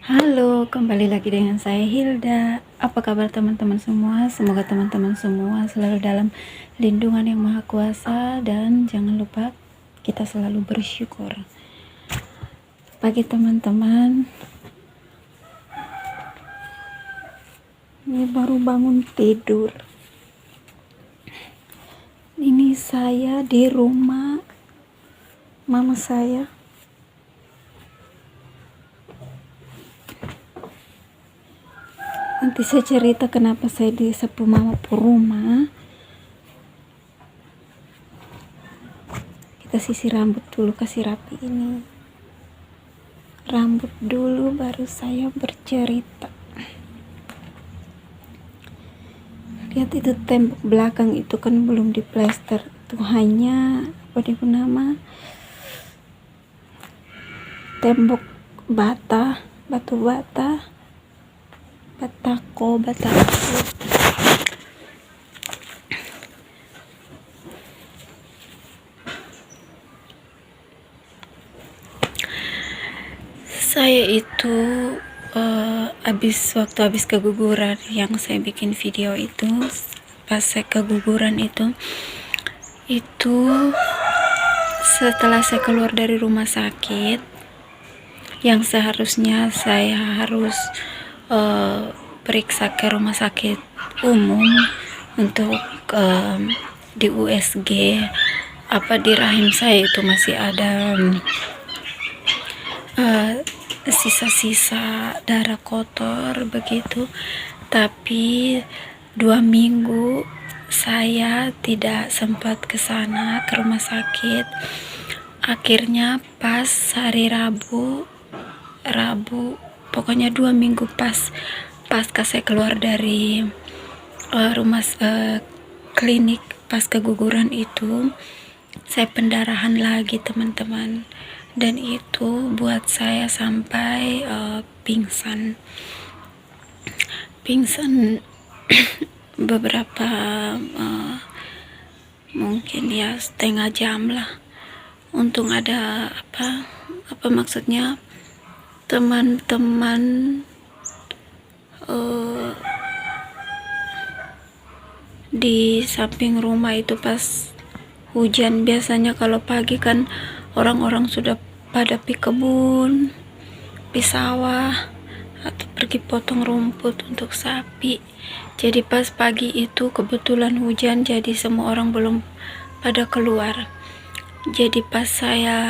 Halo, kembali lagi dengan saya Hilda. Apa kabar teman-teman semua? Semoga teman-teman semua selalu dalam lindungan yang Maha Kuasa dan jangan lupa kita selalu bersyukur. Pagi teman-teman, ini baru bangun tidur. Ini saya di rumah mama saya. Nanti saya cerita kenapa saya disapu mama ke rumah. Kita sisir rambut dulu, kasih rapi ini. Rambut dulu baru saya bercerita. Lihat itu tembok belakang itu kan belum diplester. Itu hanya tembok batu bata. Batako. Saya itu waktu habis keguguran yang saya bikin video itu, pas saya keguguran itu setelah saya keluar dari rumah sakit, yang seharusnya saya harus periksa ke rumah sakit umum untuk di USG di rahim saya itu masih ada sisa-sisa darah kotor begitu. Tapi 2 minggu saya tidak sempat ke sana, ke rumah sakit. Akhirnya pas hari Rabu pokoknya 2 minggu pasca saya keluar dari klinik pas keguguran itu, saya pendarahan lagi teman-teman, dan itu buat saya sampai pingsan beberapa mungkin ya setengah jam lah. Untung ada maksudnya teman-teman di samping rumah itu pas hujan. Biasanya kalau pagi kan orang-orang sudah pada pi kebun, pi sawah, atau pergi potong rumput untuk sapi. Jadi pas pagi itu kebetulan hujan, jadi semua orang belum pada keluar. Jadi pas saya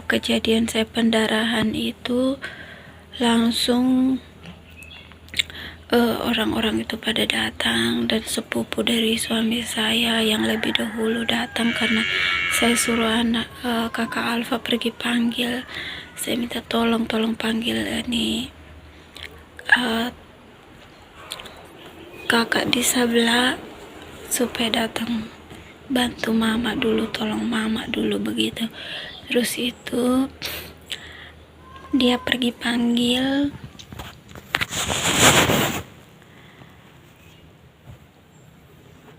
kejadian saya pendarahan itu, langsung orang-orang itu pada datang, dan sepupu dari suami saya yang lebih dahulu datang karena saya suruh kakak Alfa pergi panggil. Saya minta tolong panggil ini kakak di sebelah supaya datang bantu mama dulu, tolong mama dulu begitu. Terus itu dia pergi panggil,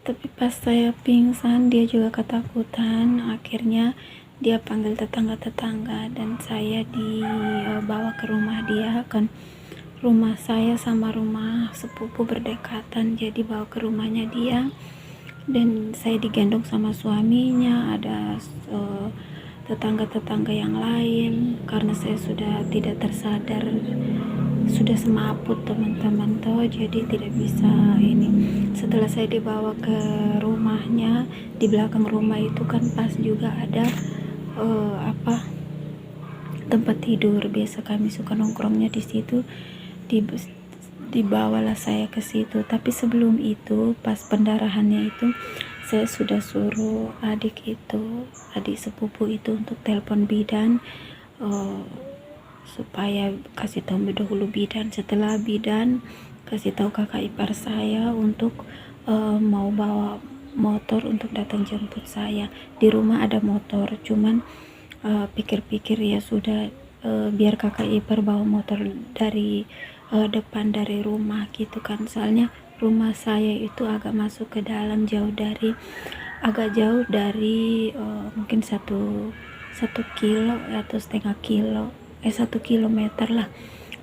tapi pas saya pingsan dia juga ketakutan. Akhirnya dia panggil tetangga-tetangga dan saya dibawa ke rumah dia. Kan rumah saya sama rumah sepupu berdekatan, jadi bawa ke rumahnya dia, dan saya digendong sama suaminya. Ada tetangga-tetangga yang lain karena saya sudah tidak tersadar, sudah semaput teman-teman jadi tidak bisa ini. Setelah saya dibawa ke rumahnya, di belakang rumah itu kan pas juga ada tempat tidur. Biasa kami suka nongkrongnya di situ. Dibawalah saya ke situ. Tapi sebelum itu, pas pendarahannya itu, saya sudah suruh adik sepupu itu untuk telepon bidan, supaya kasih tahu dahulu bidan. Setelah bidan kasih tahu kakak ipar saya untuk mau bawa motor untuk datang jemput saya. Di rumah ada motor, cuman pikir-pikir ya sudah, biar kakak ipar bawa motor dari depan dari rumah gitu kan. Soalnya rumah saya itu agak masuk ke dalam, agak jauh dari mungkin 1 kilo atau setengah kilo, 1 kilometer lah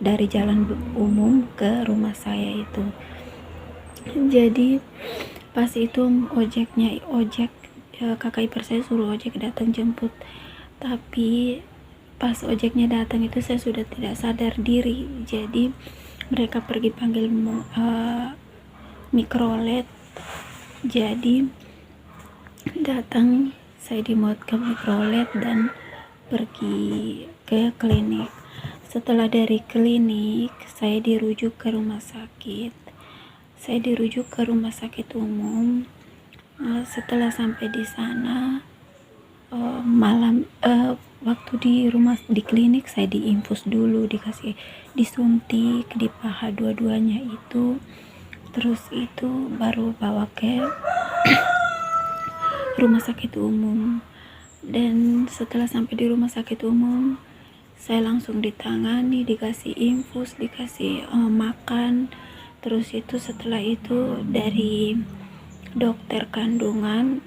dari jalan umum ke rumah saya itu. Jadi pas itu kakak ipar saya suruh ojek datang jemput, tapi pas ojeknya datang itu saya sudah tidak sadar diri. Jadi mereka pergi panggil mikrolet. Jadi datang, saya dimuat ke mikrolet dan pergi ke klinik. Setelah dari klinik saya dirujuk ke rumah sakit. Saya dirujuk ke rumah sakit umum. Setelah sampai di sana, malam waktu di klinik saya diinfus dulu, dikasih disuntik di paha dua-duanya itu. Terus itu baru bawa ke rumah sakit umum. Dan setelah sampai di rumah sakit umum, saya langsung ditangani, dikasih infus, dikasih makan. Terus itu setelah itu dari dokter kandungan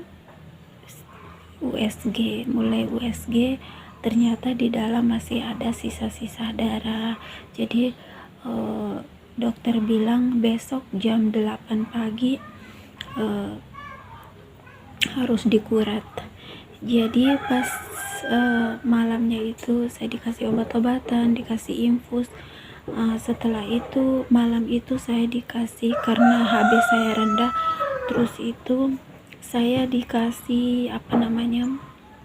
mulai USG, ternyata di dalam masih ada sisa-sisa darah. Jadi dokter bilang besok jam 8 pagi harus dikurat. Jadi pas malamnya itu saya dikasih obat-obatan, dikasih infus. Setelah itu malam itu saya dikasih, karena HB saya rendah, terus itu saya dikasih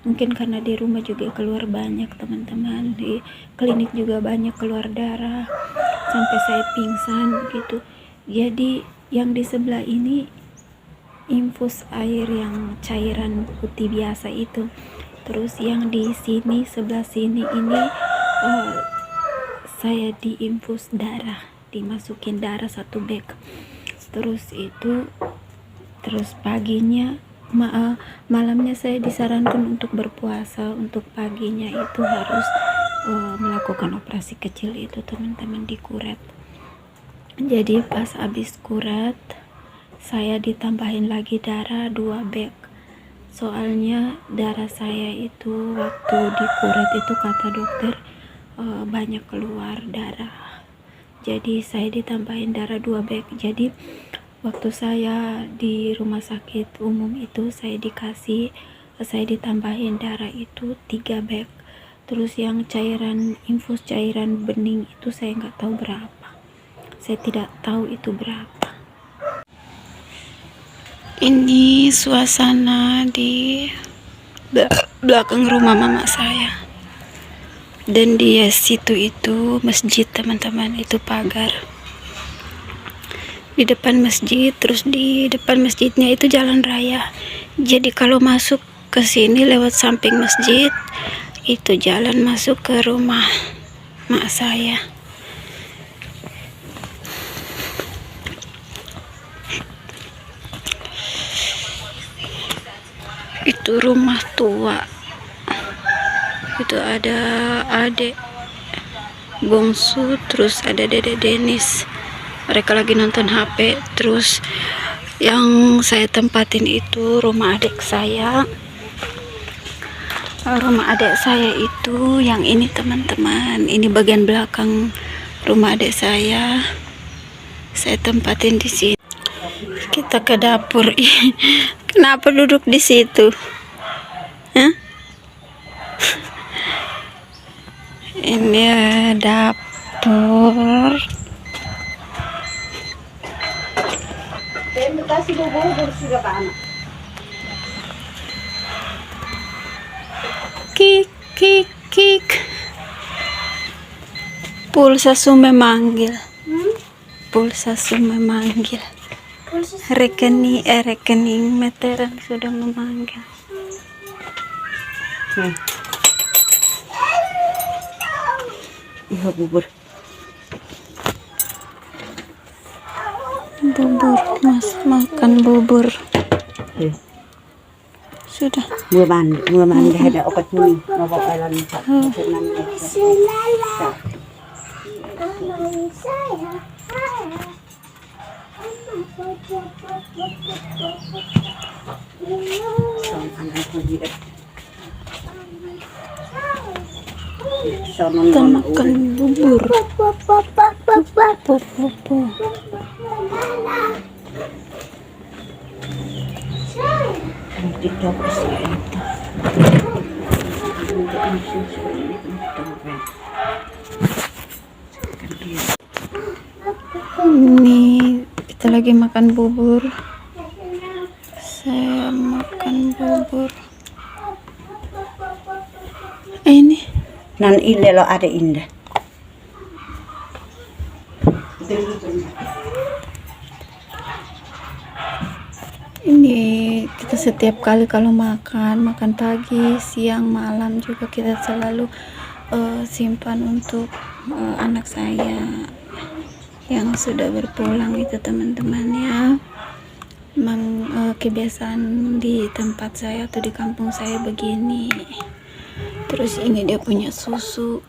mungkin karena di rumah juga keluar banyak, teman-teman, di klinik juga banyak keluar darah sampai saya pingsan gitu. Jadi yang di sebelah ini infus air yang cairan putih biasa itu, terus yang di sini sebelah sini ini saya diinfus darah, dimasukin darah 1 bag. Terus paginya malamnya saya disarankan untuk berpuasa. Untuk paginya itu harus melakukan operasi kecil itu, teman-teman, dikurat. Jadi pas habis kurat saya ditambahin lagi darah 2 bag. Soalnya darah saya itu waktu dikurat itu kata dokter banyak keluar darah. Jadi saya ditambahin darah 2 bag. Jadi waktu saya di rumah sakit umum itu saya ditambahin darah itu 3 bag. Terus yang infus cairan bening itu saya nggak tahu berapa. Saya tidak tahu itu berapa. Ini suasana di belakang rumah mama saya. Dan di situ itu masjid, teman-teman, itu pagar. Di depan masjid, terus di depan masjidnya itu jalan raya. Jadi kalau masuk ke sini lewat samping masjid, itu jalan masuk ke rumah mak saya. Itu rumah tua. Itu ada adik bungsu, terus ada dedek Denis. Mereka lagi nonton HP. Terus yang saya tempatin itu rumah adik saya. Rumah adik saya itu yang ini, teman-teman. Ini bagian belakang rumah adik saya. Saya tempatin di sini. Kita ke dapur. Kenapa duduk di situ? Hah? Ini dapur. Kik kik kik. Pulsa sume manggil. Pulsa sume manggil. Rekening meteran sudah memanggil. Iya, bubur. Mas makan bubur. Sudah. Mưa màn để đã obat muni. Mau bawa lan. Sono nona makan bubur. Popo. dito ko sa ito. Ini kita lagi makan bubur. Saya makan bubur. Ini Nan ilelo ada indah. Ini kita setiap kali kalau makan pagi, siang, malam juga kita selalu simpan untuk anak saya yang sudah berpulang itu teman-teman ya. Memang kebiasaan di tempat saya atau di kampung saya begini. Terus ini dia punya susu.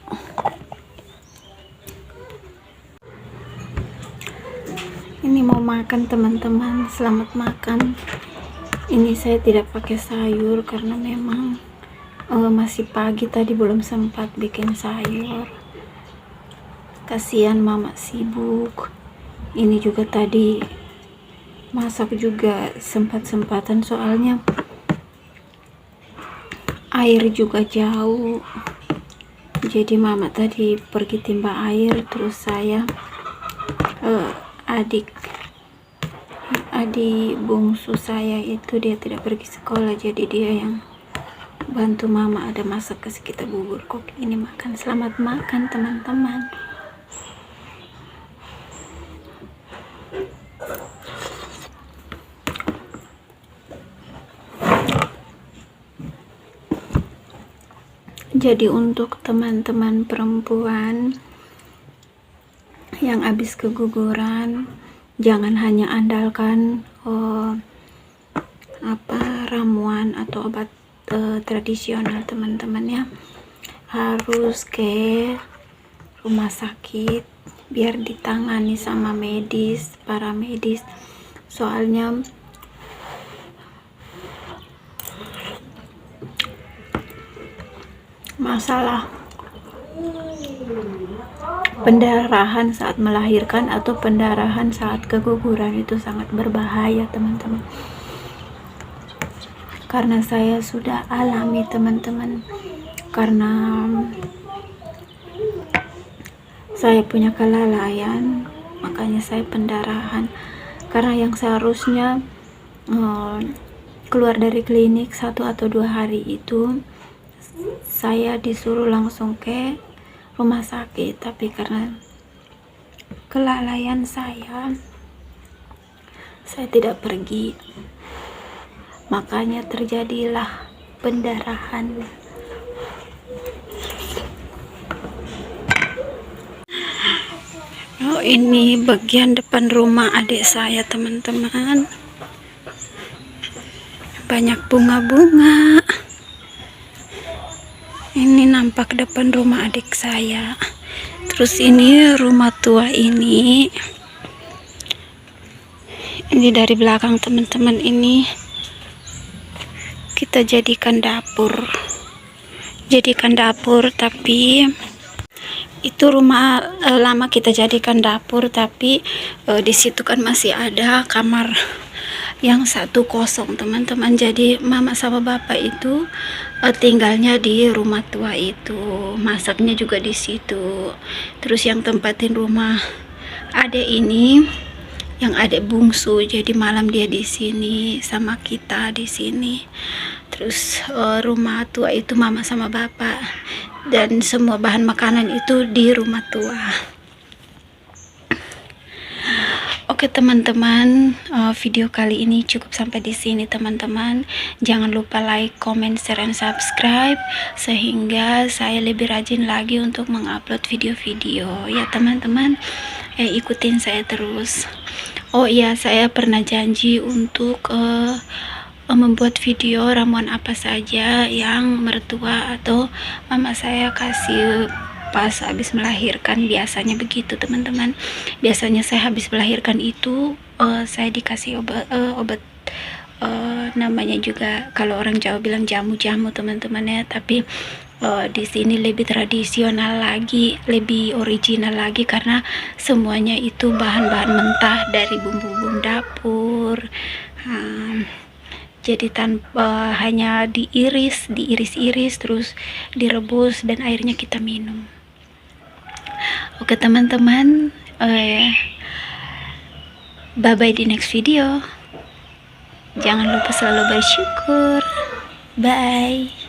Ini mau makan teman-teman, selamat makan. Ini saya tidak pakai sayur karena memang masih pagi, tadi belum sempat bikin sayur. Kasihan mama sibuk. Ini juga tadi masak juga sempat-sempatan soalnya air juga jauh. Jadi mama tadi pergi timba air, terus saya adik bungsu saya itu dia tidak pergi sekolah, jadi dia yang bantu mama, ada masak kasih kita bubur. Kok ini makan, selamat makan teman-teman. Jadi untuk teman-teman perempuan yang habis keguguran, jangan hanya andalkan ramuan atau obat tradisional teman-teman ya. Harus ke rumah sakit biar ditangani sama medis, para medis. Soalnya masalah pendarahan saat melahirkan atau pendarahan saat keguguran itu sangat berbahaya teman-teman, karena saya sudah alami teman-teman. Karena saya punya kelalaian, makanya saya pendarahan. Karena yang seharusnya keluar dari klinik 1 atau 2 hari itu saya disuruh langsung ke rumah sakit, tapi karena kelalaian saya tidak pergi, makanya terjadilah pendarahan. Oh, ini bagian depan rumah adik saya teman-teman, banyak bunga-bunga. Ini nampak depan rumah adik saya. Terus ini rumah tua ini dari belakang teman-teman, ini kita jadikan dapur. Tapi itu rumah lama kita jadikan dapur, tapi di situ kan masih ada kamar yang 1 kosong teman-teman. Jadi mama sama bapak itu tinggalnya di rumah tua itu, masaknya juga di situ. Terus yang tempatin rumah adek ini, yang adek bungsu, jadi malam dia di sini sama kita di sini. Terus rumah tua itu mama sama bapak, dan semua bahan makanan itu di rumah tua. Oke teman-teman, video kali ini cukup sampai di sini teman-teman. Jangan lupa like, comment, share, and subscribe sehingga saya lebih rajin lagi untuk mengupload video-video ya teman-teman. Ikutin saya terus. Oh iya, saya pernah janji untuk membuat video ramuan apa saja yang mertua atau mama saya kasih pas habis melahirkan. Biasanya begitu teman-teman, biasanya saya habis melahirkan itu saya dikasih obat namanya juga kalau orang Jawa bilang jamu-jamu teman-teman ya, tapi Di sini lebih tradisional lagi, lebih original lagi karena semuanya itu bahan-bahan mentah dari bumbu-bumbu dapur. Hmm, jadi tanpa hanya diiris-iris terus direbus dan airnya kita minum. Oke teman-teman, bye bye di next video. Jangan lupa selalu bersyukur. Bye.